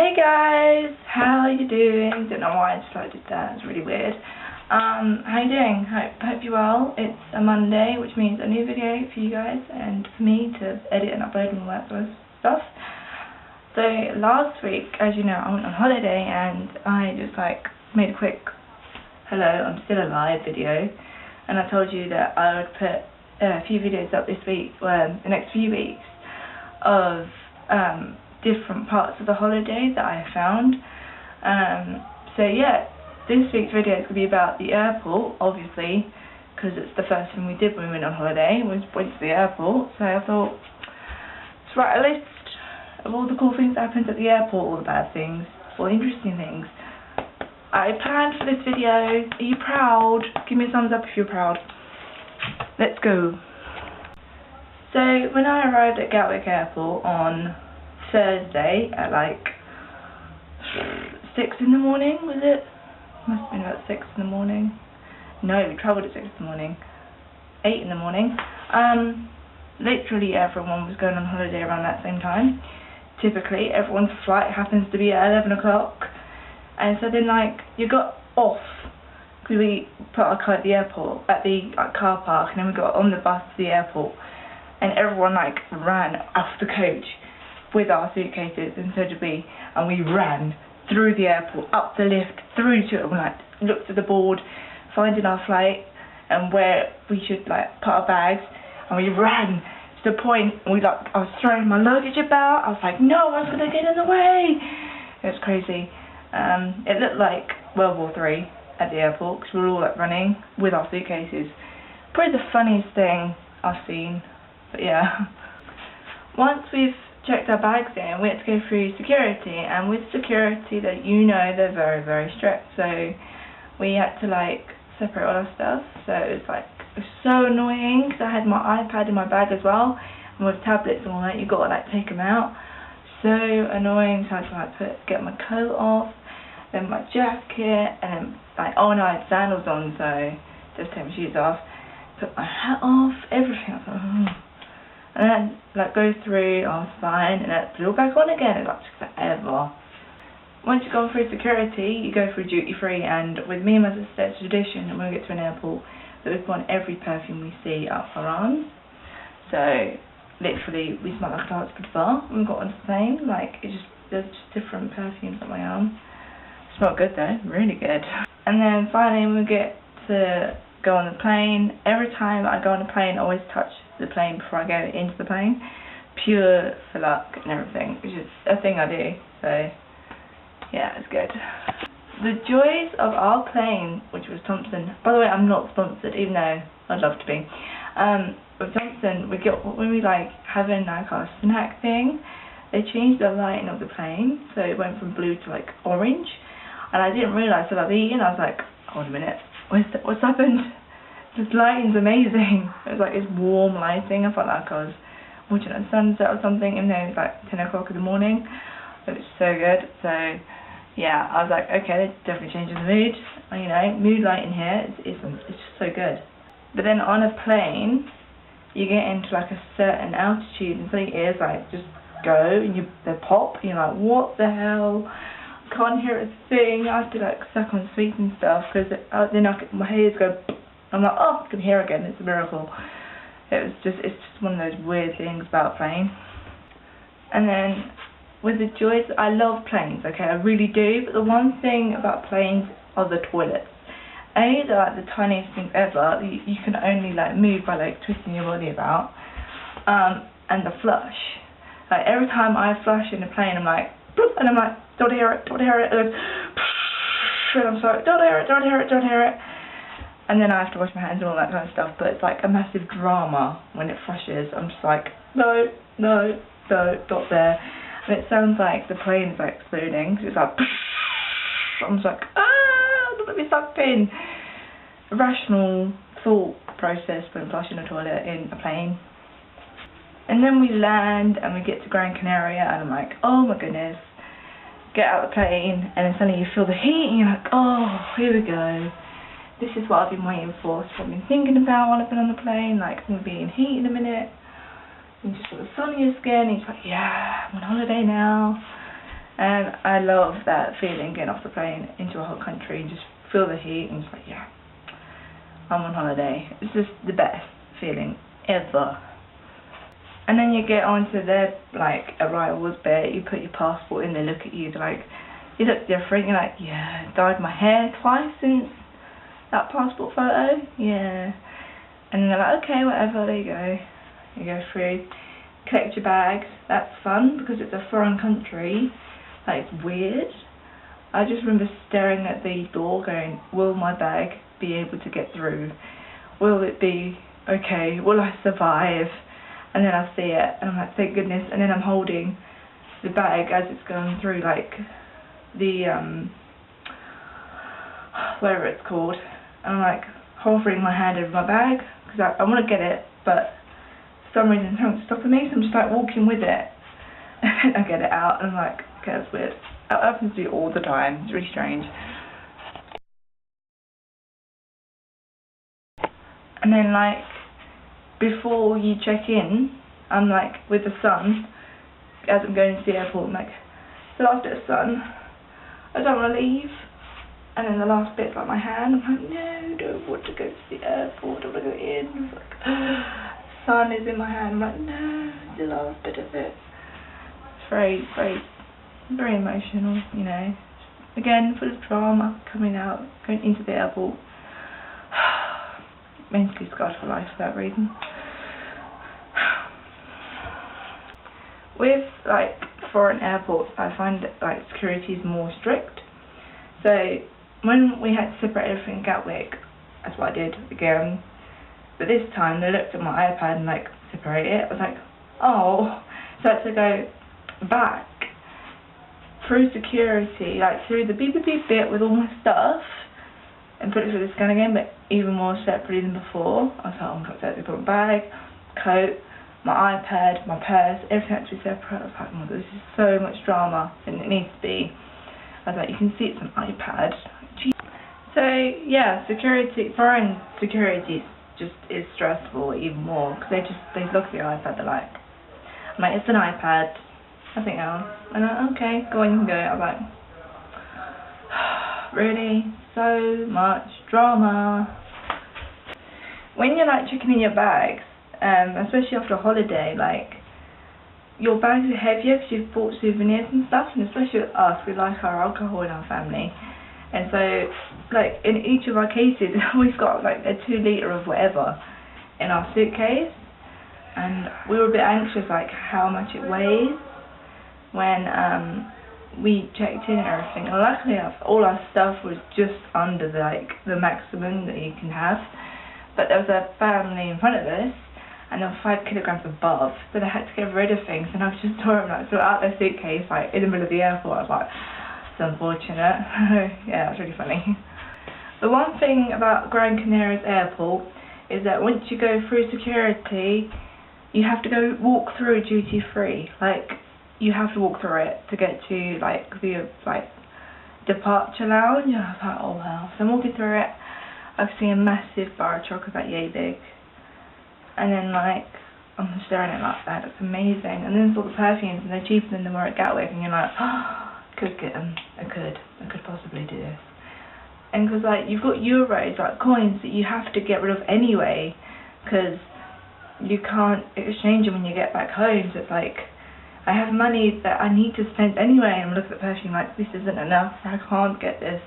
Hey guys, how are you doing? Don't know why I decided to do that, it's really weird. How are you doing? Hope you're well. It's a Monday, which means a new video for you guys and for me to edit and upload and all that sort of stuff. So last week, as you know, I went on holiday and I just made a quick hello, I'm still alive video, and I told you that I would put a few videos up this week, the next few weeks, of different parts of the holiday that I found. So yeah, this week's video is going to be about the airport, obviously, because it's the first thing we did when we went on holiday, was went to the airport. So I thought, let's write a list of all the cool things that happened at the airport, all the bad things, all the interesting things. I planned for this video. Are you proud? Give me a thumbs up if you're proud. Let's go. So when I arrived at Gatwick Airport on Thursday at 6 in the morning, was it? Must have been about 6 in the morning. No, we travelled at 6 in the morning. 8 in the morning. Literally everyone was going on holiday around that same time. Typically everyone's flight happens to be at 11 o'clock. And so then you got off, because we put our car at the airport, at the car park, and then we got on the bus to the airport. And everyone ran off the coach with our suitcases, and so did we. And we ran through the airport, up the lift, through to it, and looked at the board, finding our flight and where we should put our bags. And we ran to the point, and I was throwing my luggage about. I was like, no one's gonna get in the way. It was crazy. It looked like World War III at the airport, because we were all running with our suitcases. Probably the funniest thing I've seen. But yeah. Once we've checked our bags in, we had to go through security, and with security, they're very, very strict. So we had to separate all our stuff. So it was so annoying, because I had my iPad in my bag as well, and with tablets and all that, you got to take them out. So annoying. So I had to get my coat off, then my jacket, and then oh no, I had sandals on, so just take my shoes off, put my hat off, everything. I was like, oh. And then go through, I was fine, and then put it all back on again. It took forever. Once you've gone through security, you go through duty free, and with me and my sister, it's tradition that when we get to an airport that we put on every perfume we see up our arms. So literally we smell like a dance bar when we got on the plane. There's just different perfumes on my arm. Smelled good though, really good. And then finally we get to go on the plane. Every time I go on a plane, I always touch the plane before I go into the plane, pure for luck and everything, which is a thing I do. So yeah, it's good. The joys of our plane, which was Thompson. By the way, I'm not sponsored, even though I'd love to be. With Thompson, when we having our snack thing, they changed the lighting of the plane, so it went from blue to orange, and I didn't realise till I've eaten. I was like, hold a minute, what's happened? This lighting's amazing. It was this warm lighting. I felt like I was watching a sunset or something, even though it was 10 o'clock in the morning. It was so good. So yeah, I was like, okay, that definitely changes the mood. Mood lighting here it's just so good. But then on a plane, you get into a certain altitude, and so your ears just go, and they pop, and you're like, what the hell? Can't hear a thing. I have to suck on sweets and stuff, because then my ears go. I'm like, oh, I can hear again. It's a miracle. It's just one of those weird things about planes. And then with the joys, I love planes. Okay, I really do. But the one thing about planes are the toilets. A, they're the tiniest things ever. You can only move by twisting your body about. And the flush. Every time I flush in a plane, I'm like, bloop, and I'm like, don't hear it, don't hear it. And I'm sorry, don't hear it, don't hear it, don't hear it. And then I have to wash my hands and all that kind of stuff. But it's a massive drama when it flushes. I'm just like, no, no, no, not there. And it sounds like the plane's exploding. It's I'm just like, don't let me sucked in. A rational thought process when flushing a toilet in a plane. And then we land and we get to Gran Canaria, and I'm like, oh my goodness. Get out of the plane, and then suddenly you feel the heat, and you're like, oh, here we go. This is what I've been waiting for. It's what I've been thinking about while I've been on the plane. I'm going to be in heat in a minute. You just got the sun on your skin, and you're like, yeah, I'm on holiday now. And I love that feeling, getting off the plane into a hot country and just feel the heat and just like, yeah, I'm on holiday. It's just the best feeling ever. And then you get onto their like arrivals bit, you put your passport in, they look at you, they're like, you look different. You're like, yeah, dyed my hair twice since that passport photo, yeah. And then they're like, okay, whatever, there you go. You go through, collect your bags. That's fun because it's a foreign country. Like, it's weird. I just remember staring at the door going, will my bag be able to get through? Will it be okay? Will I survive? And then I see it and I'm like, thank goodness. And then I'm holding the bag as it's going through, like the whatever it's called, and I'm like hovering my hand over my bag because I want to get it, but for some reason something's stopping me, so I'm just like walking with it. And I get it out and I'm like, okay, that's weird. That happens to me all the time. It's really strange. And then like before you check in, I'm like with the sun as I'm going to the airport. I'm like, the last bit of sun, I don't want to leave. And then the last bit's like my hand. I'm like, no, I don't want to go to the airport. I don't want to go in. It's like, sun is in my hand. I'm like, no, the last bit of it. It's very, very, very emotional, you know. Again, full of drama, coming out, going into the airport. Mentally scarred for life for that reason. With like foreign airports, I find that like security is more strict. So when we had to separate everything in Gatwick, that's what I did again. But this time they looked at my iPad and like separate it. I was like, oh, so I had to go back through security, like through the beep beep beep bit with all my stuff, and put it through the scan again, but even more separately than before. I was like, oh my god, I put my bag, coat, my iPad, my purse, everything had to be separate. I was like, oh my god, this is so much drama, and it needs to be. I was like, you can see it's an iPad. Jeez. So yeah, security, foreign security just is stressful even more, because they look at the iPad, they're like, I'm like, it's an iPad, nothing else. And I'm like, okay, go on, you can go. I was like, really? So much drama. When you're like checking in your bags, especially after a holiday, like your bags are heavier because you've bought souvenirs and stuff, and especially with us, we like our alcohol in our family, and so like in each of our cases we've got like a 2 litre of whatever in our suitcase, and we were a bit anxious like how much it weighs when we checked in and everything, and luckily all our stuff was just under the maximum that you can have, but there was a family in front of us and they were 5 kilograms above, so they had to get rid of things, and I was just saw them like sort out their suitcase like in the middle of the airport. I was like, it's unfortunate. Yeah, it's really funny. The one thing about Gran Canaria's airport is that once you go through security, you have to go walk through duty free. Like, you have to walk through it to get to like the like departure lounge. And I was like, oh wow. So I'm walking through it, I've seen a massive bar of chocolate about yay big. And then like I'm staring at it like that, it's amazing. And then there's all the perfumes and they're cheaper than they were at Gatwick, and you're like, oh, I could get them. I could possibly do this. And because like you've got euros, like coins that you have to get rid of anyway, because you can't exchange them when you get back home. So it's like, I have money that I need to spend anyway, and I'm looking at the perfume like, this isn't enough, I can't get this.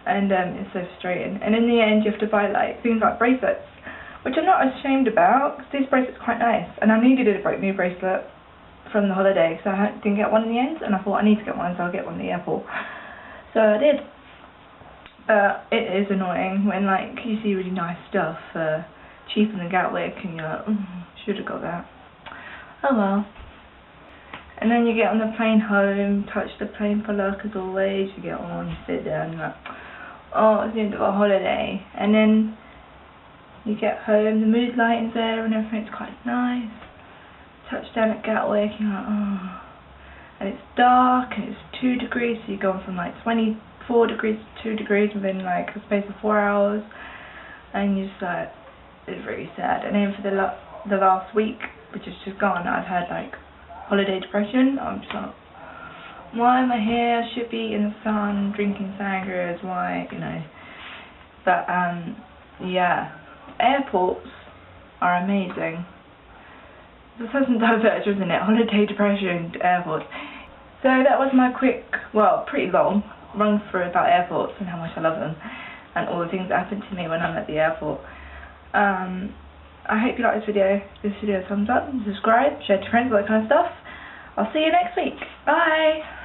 And it's so frustrating. And in the end you have to buy like things like bracelets, which I'm not ashamed about, because this bracelet's quite nice, and I needed a new bracelet from the holiday, so I didn't get one in the end, and I thought I need to get one, so I'll get one at the airport. So I did. It is annoying when like you see really nice stuff cheaper than Gatwick, and you're like, should have got that. Oh well. And then you get on the plane home, touch the plane for luck as always, you get on, you sit down, and you're like, oh, it's the end of a holiday. And then you get home, the mood lighting's there and everything's quite nice. Touchdown at Gatwick, you're like, oh. And it's dark and it's 2 degrees, so you're going from like 24 degrees to 2 degrees within like a space of 4 hours. And you're just like, it's really sad. And then for the last week, which is just gone, I've had like holiday depression. I'm just like, Why am I here? I should be in the sun drinking sangrias. Why, you know. But yeah, airports are amazing. This hasn't diverged, isn't it? Holiday depression to airports. So that was my quick, well, pretty long run through about airports and how much I love them and all the things that happen to me when I'm at the airport. I hope you like this video. Give this video a thumbs up, subscribe, share to friends, all that kind of stuff. I'll see you next week. Bye!